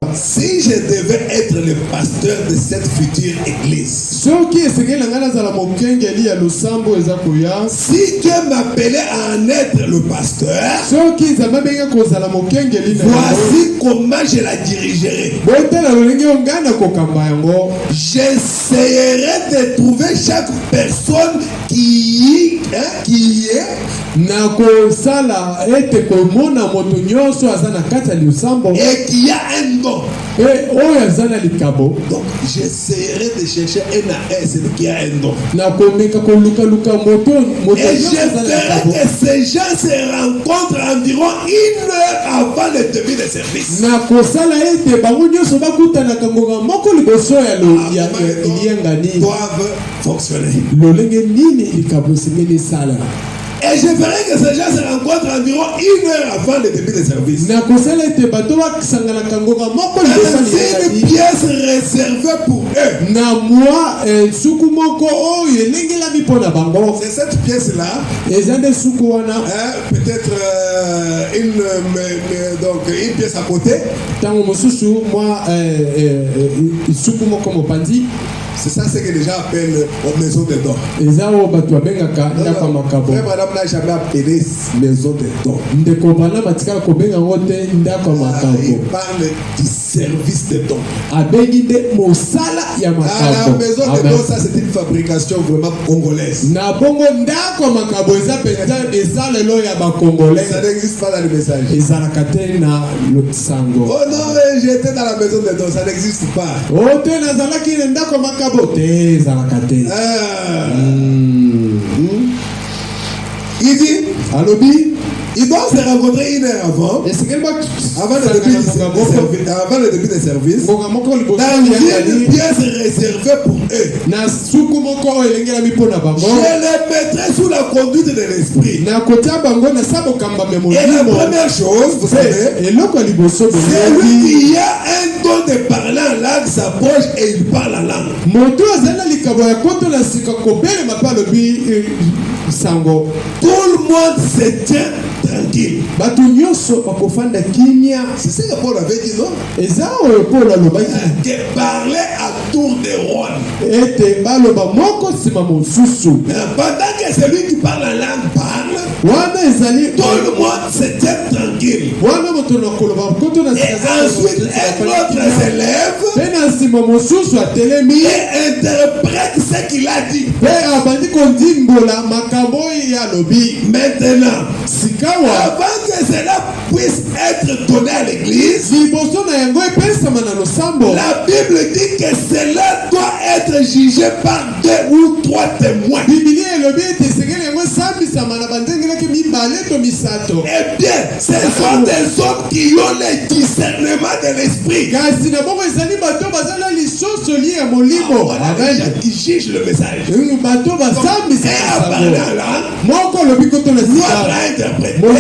Si je devais être le pasteur de cette future église, si Dieu m'appelait à en être le pasteur, voici comment je la dirigerai. J'essayerai de trouver chaque personne qui est et qui a un don. Donc j'essaierai de chercher un à un, celui qui a un don. Et j'espérais que ces gens se rencontrent environ 1 heure avant le début de service. Doivent fonctionner. Et je ferai que ces gens se rencontrent environ 1 heure avant le début de service. C'est une pièce réservée pour eux. C'est cette pièce-là. Peut-être une pièce à côté. C'est ça ce que les gens appellent aux maisons de dons. Madame n'a jamais appelé maison de dons. Il parle du service de dons. À la maison de dons, ça c'est une fabrication vraiment congolaise. Ça n'existe pas dans le message. Oh non, j'étais dans la maison de dons, ça n'existe pas. Il dit, ils doivent se rencontrer 1 heure avant le début du service, dans une pièce réservée pour eux. Je les mettrai sous la conduite de l'esprit. Et la première chose, vous savez, c'est lui qui a un don de parler en langue, s'approche et il parle en langue. Tout le monde se tient tranquille. C'est ce que Paul avait dit, non? Que parler à tour de rôle. Pendant que celui qui parle en langue parle, tout le monde se tient tranquille. Et ensuite, un autre s'élève et interprète ce qu'il a dit. Maintenant, avant que cela puisse être donné à l'église, la Bible dit que cela doit être jugé par 2 ou 3 témoins. Eh bien, ce sont des hommes qui ont le discernement de l'esprit. Qui jugent le message. Et à parler en langue, interpréter. Il faut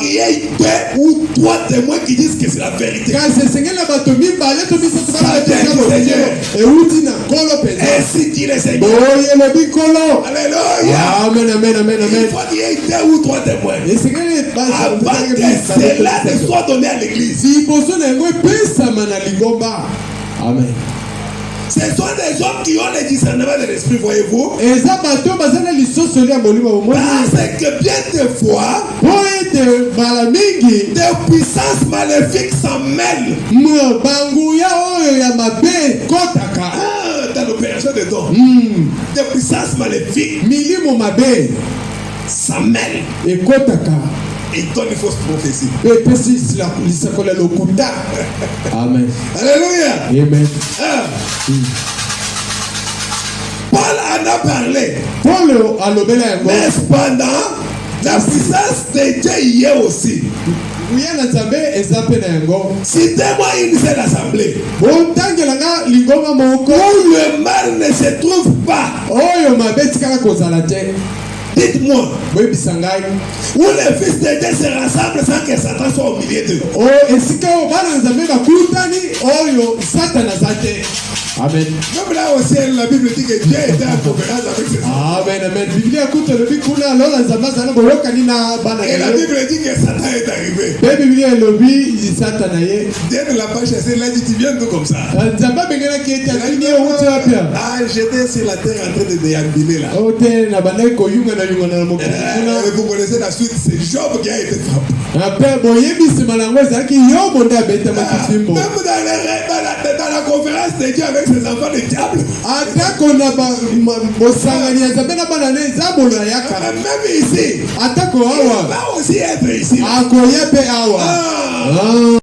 qu'il y ait 2 ou 3 témoins qui disent que c'est la vérité. Ainsi dit le Seigneur. Alléluia. Amen, amen, amen, amen. Il faut qu'il y ait 2 ou 3 témoins. Avant que cela ne soit donné à l'église. Amen. Ce sont des hommes qui ont le discernement de l'esprit, voyez-vous. Parce que bien des fois, des puissances maléfiques s'en mêlent. Dans l'opération de dons, des puissances maléfiques s'en mêlent. Et donne une fausse prophétie. Amen. Alléluia. Amen. Paul en a parlé. Mais cependant, la puissance de Dieu y est aussi. Citez-moi une seule assemblée où le mal ne se trouve pas. Dites-moi, où les fils de Dieu se rassemblent sans que Satan soit au milieu d'eux. Amen. Même là aussi, la Bible dit que Dieu était en conférence avec ses enfants. Amen, amen. Bible écoute le bikuna alors la zamba boloka nina bana. Et la Bible dit que Satan est arrivé. Bible est lobby satanaye. Dieu ne l'a pas chassé, il a dit tu viens tout comme ça. Zamba bengena qui était fini au tchapia. Ah, j'étais sur la terre en train de déambuler là. Ote na bana ko yunga na moko. Vous connaissez la suite, c'est Job qui a été frappé. Après boyebi simalango zaki yo bonda beta makisimbo. Même dans la conférence de Dieu avec ses enfants, le diable. Atako na bosangani azabena bana zabona yaka. Même ici. Atako awa. Il va aussi être ici. Akoyepe awa.